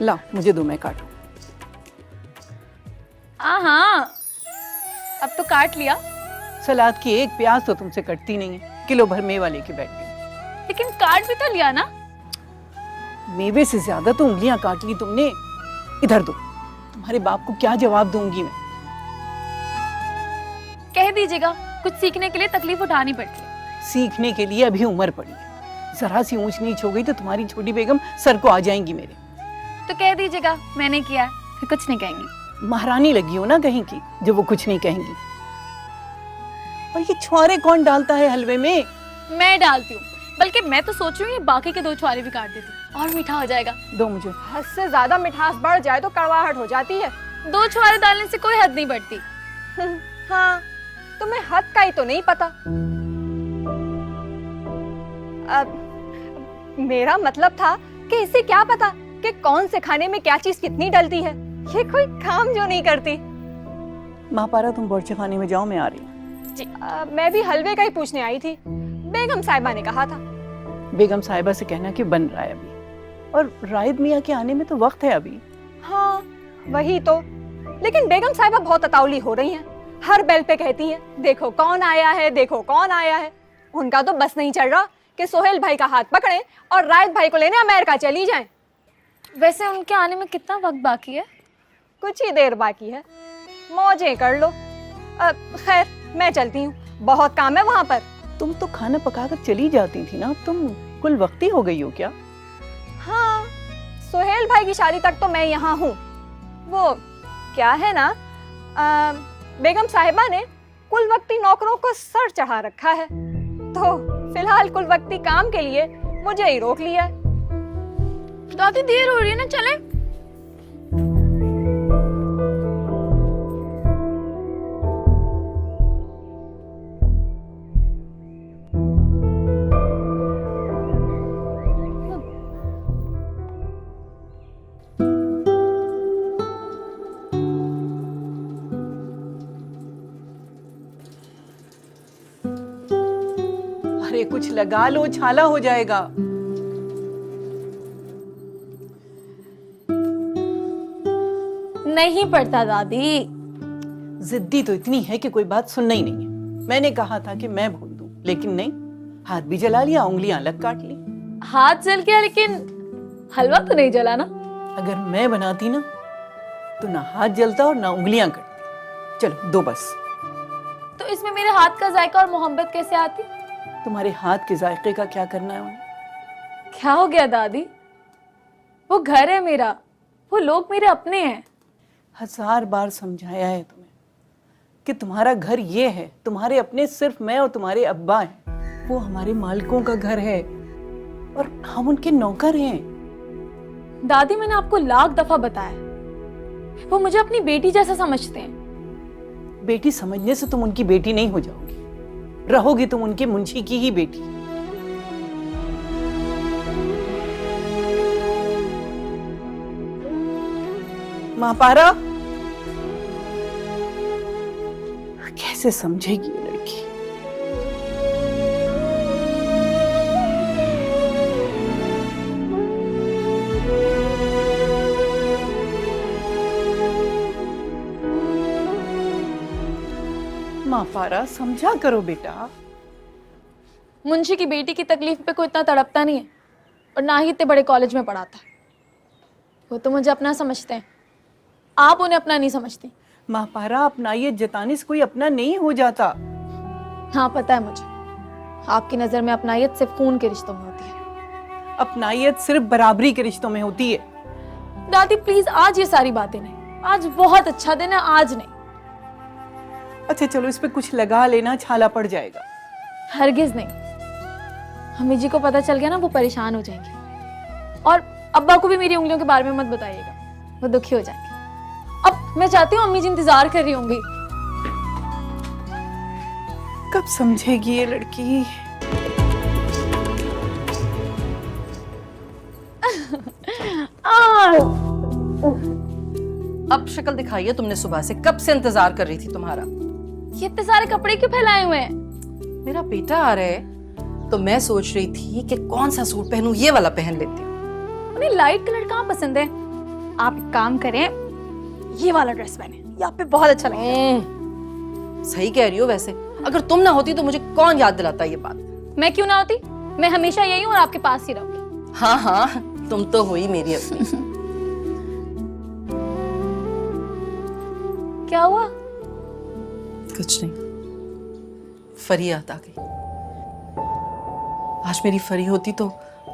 ला मुझे दो, मैं काटूं। हाँ, अब तो काट लिया। सलाद की एक प्याज तो तुमसे कटती नहीं है, किलो भर मेवा लेके बैठ गई। लेकिन काट भी तो लिया ना। मेवे से ज्यादा तो उंगलियां काट ली तुमने। इधर दो, तुम्हारे बाप को क्या जवाब दूंगी मैं। कह दीजिएगा, कुछ सीखने के लिए तकलीफ उठानी पड़ती है। सीखने के लिए अभी उम्र पड़ी है, जरा सी ऊंच नीच हो गई तो तुम्हारी छोटी बेगम सर को आ जाएंगी मेरे। तो कह दीजिएगा मैंने किया है, फिर कुछ नहीं कहेंगी। महारानी लगी हो ना कहीं की, जो वो कुछ नहीं कहेंगी। और ये छुआरे कौन डालता है हलवे में? मैं डालती हूँ, बल्कि मैं तो सोच रही हूँ ये बाकी के 2 छुआरे भी काट देती हूँ, और मीठा हो जाएगा। दो मुझे। हद से ज्यादा मिठास बढ़ जाए तो कड़वाहट हो जाती है। 2 छुआरे डालने से कोई हद नहीं बढ़ती। हाँ, तुम्हें हद का ही तो नहीं पता। मेरा मतलब था कि इसे क्या पता कि कौन से खाने में क्या चीज कितनी डलती है। ये कोई काम जो नहीं करती। महापारा तुम बोर्चे खाने में जाओ, मैं आ रही हूँ। मैं भी हलवे का ही पूछने आई थी, बेगम साहिबा ने कहा था। बेगम साहिबा से कहना कि बन रहा है अभी, और रायद मियाँ के आने में तो वक्त है अभी। हाँ वही तो, लेकिन बेगम साहिबा बहुत अतावली हो रही हैं। हर बेल पे कहती हैं देखो कौन आया है, देखो कौन आया है। उनका तो बस नहीं चल रहा कि सोहेल भाई का हाथ पकड़ें और रायद भाई को लेने अमेरिका चली जाएं। वैसे उनके आने में कितना वक्त बाकी है? कुछ ही देर बाकी है, मौजें कर लो। खैर मैं चलती हूँ, बहुत काम है वहाँ पर। तुम तो खाना पकाकर चली जाती थी ना, तुम कुल वक्ती हो गई हो क्या? हाँ, सोहेल भाई की शादी तक तो मैं यहाँ हूँ। वो क्या है ना, बेगम साहिबा ने कुल वक्ती नौकरों को सर चढ़ा रखा है, तो फिलहाल कुल वक्ती काम के लिए मुझे ही रोक लिया है। दादी देर हो रही है ना, चले? अरे कुछ लगा लो, छाला हो जाएगा। नहीं पड़ता दादी। जिद्दी तो इतनी है कि कोई बात सुनना ही नहीं है। मैंने कहा था कि मैं भून दूं, लेकिन नहीं, हाथ भी जला लिया, उंगलियां अलग काट ली। हाथ जल गया, लेकिन हलवा तो नहीं जला ना? अगर मैं बनाती ना तो ना हाथ जलता और ना उंगलियां कटती। चलो दो बस। तो इसमें मेरे हाथ का जायका और मोहब्बत कैसे आती? तुम्हारे हाथ के जायके का क्या करना है उन्हें? क्या हो गया दादी? वो घर है मेरा, वो लोग मेरे अपने हैं। 1000 बार समझाया है तुम्हें कि तुम्हारा घर ये है, तुम्हारे अपने सिर्फ मैं और तुम्हारे अब्बा हैं। वो हमारे मालिकों का घर है और हम उनके नौकर हैं। दादी मैंने आपको लाख दफा बताया, वो मुझे अपनी बेटी जैसा समझते हैं। बेटी समझने से तुम उनकी बेटी नहीं हो जाओगी, रहोगी तुम उनके मुंशी की ही बेटी। महापारा, कैसे समझेगी ये लड़की? महापारा समझा करो बेटा। मुंशी की बेटी की तकलीफ पे कोई इतना तड़पता नहीं है, और ना ही इतने बड़े कॉलेज में पढ़ाता है। वो तो मुझे अपना समझते हैं, आप उन्हें अपना नहीं समझती। महापारा, अपनाइयत जताने से कोई अपना नहीं हो जाता। हाँ पता है मुझे, आपकी नजर में अपनाइयत सिर्फ खून के रिश्तों में होती है। अपनाइयत सिर्फ बराबरी के रिश्तों में होती है। दादी प्लीज आज ये सारी बातें नहीं, आज बहुत अच्छा दिन है, आज नहीं। अच्छा चलो, इस पे कुछ लगा लेना, छाला पड़ जाएगा। हरगिज नहीं, अम्मी जी को पता चल गया ना वो परेशान हो जाएंगे, और अब्बा को भी मेरी उंगलियों के बारे में मत बताइएगा, वो दुखी हो जाएंगे। अब मैं चाहती हूँ, अम्मी जी इंतजार कर रही होंगी। कब समझेगी ये लड़की? अब शक्ल दिखाई है तुमने, सुबह से कब से इंतजार कर रही थी तुम्हारा। ये इतने सारे कपड़े क्यों फैलाए हुए हैं? मेरा बेटा आ रहा है तो मैं सोच रही थी कि कौन सा सूट पहनूं, ये वाला पहन लेती हूँ। उन्हें लाइट कलर कहाँ पसंद है? आप एक काम करें, ये वाला ड्रेस पहने, ये आप पे बहुत अच्छा लगेगा। सही कह रही हो वैसे, अगर तुम ना होती तो मुझे कौन याद दिलाता ये बात। मैं क्यों ना होती, मैं हमेशा यही हूँ और आपके पास ही रहूंगी। हाँ हाँ, तुम तो हो ही मेरी अपनी। क्या हुआ? कुछ नहीं, फरी याद आ गई। आज मेरी फरी होती तो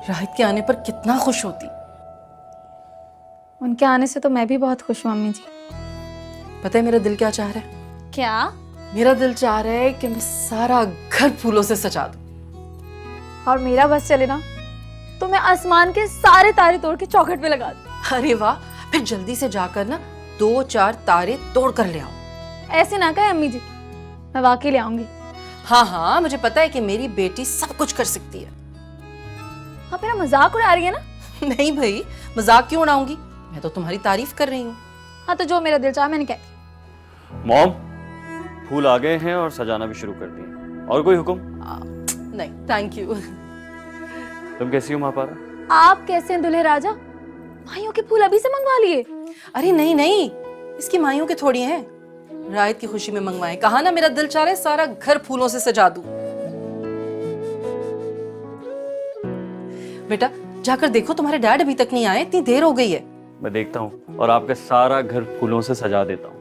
राहित के आने पर कितना खुश होती। उनके आने से तो मैं भी बहुत खुश हूँ अम्मी जी। पता है मेरा दिल क्या चाह रहा है? क्या? मेरा दिल चाह रहा है कि मैं सारा घर फूलों से सजा दूं। और मेरा बस चले ना तो मैं आसमान के सारे तारे तोड़ के चौखट पे लगा दूं। अरे वाह, फिर जल्दी से जाकर ना 2-4 तारे तोड़ कर ले आओ। ऐसे ना कहे अम्मी जी, मैं वाकई ले आऊंगी। हाँ हाँ, मुझे पता है कि मेरी बेटी सब कुछ कर सकती है। आप मेरा मजाक उड़ा रही है ना? नहीं भाई, मजाक क्यों उड़ाऊंगी, मैं तो तुम्हारी तारीफ कर रही हूँ। हाँ तो जो मेरा दिल चाहा मैंने कह दिया। मॉम, फूल आ गए हैं और सजाना भी शुरू कर दिए। और कोई हुक्म? नहीं थैंक यू। तुम कैसी हो महापारा? आप कैसे हैं दुल्हे राजा? भाइयों के फूल अभी से मंगवा लिए? अरे नहीं नहीं, इसकी माइयों के थोड़ी हैं, राहित की खुशी में मंगवाए। कहा ना मेरा दिल चाह रहा है सारा घर फूलों से सजा दूं। बेटा जाकर देखो, तुम्हारे डैड अभी तक नहीं आए, इतनी देर हो गई है। मैं देखता हूँ और आपका सारा घर फूलों से सजा देता हूँ।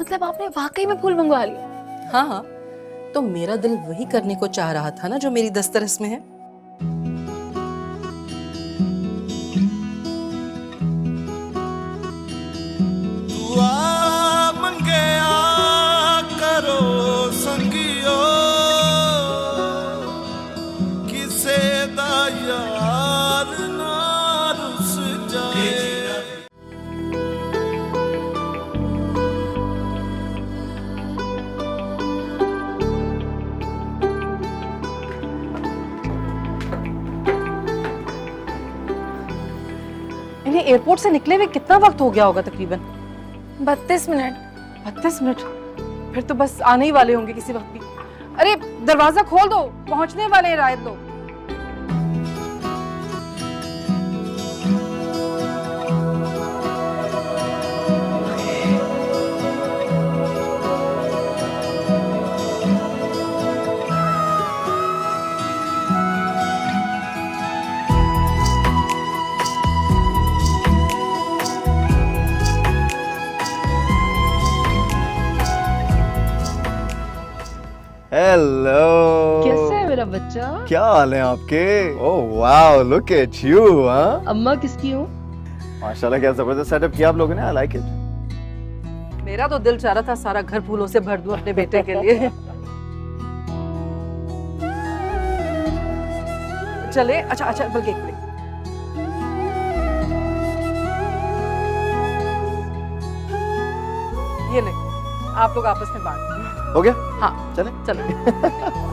मतलब आपने वाकई में फूल मंगवा लिए? हाँ हाँ, तो मेरा दिल वही करने को चाह रहा था ना जो मेरी दस्तरस में है। दुआ मंगया करो संगियो, किसे दा यार ना रुस जाए। इन्हें एयरपोर्ट से निकले हुए कितना वक्त हो गया होगा? तकरीबन 32 मिनट। 32 मिनट? फिर तो बस आने ही वाले होंगे किसी वक्त भी। अरे दरवाजा खोल दो, पहुंचने वाले हैं रायत लोग। हेलो, कैसे है मेरा बच्चा? क्या हाल है आपके? Oh wow, look at you. हाँ, अम्मा किसकी हूँ? माशाल्लाह क्या जबरदस्त सेटअप किया आप लोगों ने। I like it. मेरा तो दिल चाह रहा था सारा घर फूलों से भर दूं अपने बेटे के लिए। चले, अच्छा अच्छा, बल्कि एक मिनट। ये ले, आप लोग आपस में बांट। हो गया? हाँ चले। चलो।